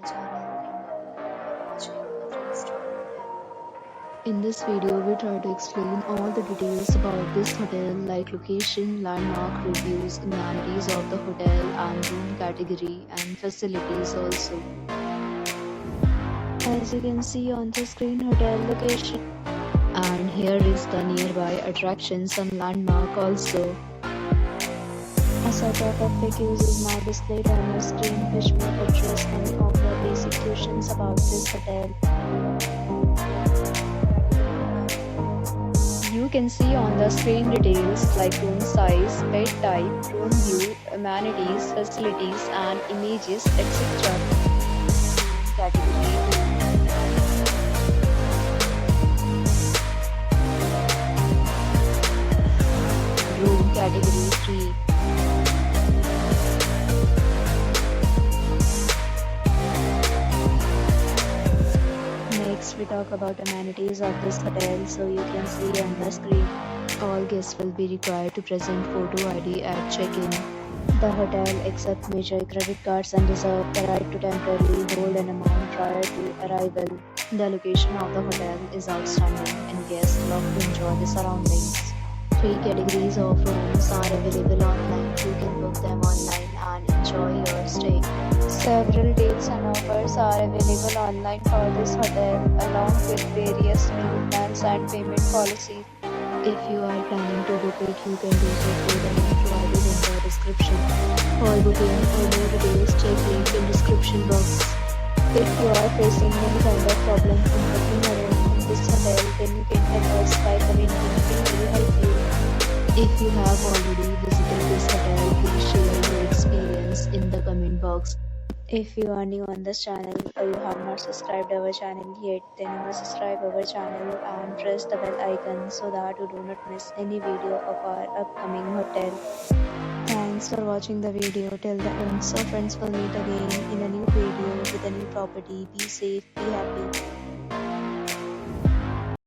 channel and you are watching a 3-star hotel. In this video, we try to explain all the details about this hotel like location, landmark, reviews, amenities of the hotel and room category and facilities also. As you can see on the screen, hotel location. And here is the nearby attractions and landmark also. A set of FAQs is now displayed on your screen which may address any of the basic questions about this hotel. You can see on the screen details like room size, bed type, room view, amenities, facilities and images, etc. Category room category 3. Next, we talk about amenities of this hotel. So you can see on the screen, all guests will be required to present photo ID at check-in. The hotel accepts major credit cards and reserves the right to temporarily hold an amount prior to arrival. The location of the hotel is outstanding and guests love to enjoy the surroundings. 3 categories of rooms are available online. You can book them online and enjoy your stay. Several dates and offers are available online for this hotel, along with various meal plans and payment policies. If you are planning to book it, you can do so through the link provided in the description. For booking or more details, check link in description box. If you are facing any kind of problem in booking a room in this hotel, then you can help us by commenting. We will help you. If you have already visited this hotel, please share your experience in the comment box. If you are new on this channel or you have not subscribed our channel yet, then you must subscribe our channel and press the bell icon so that you do not miss any video of our upcoming hotel. Thanks for watching the video till the end. So friends, will meet again in a new video with a new property. Be safe, be happy.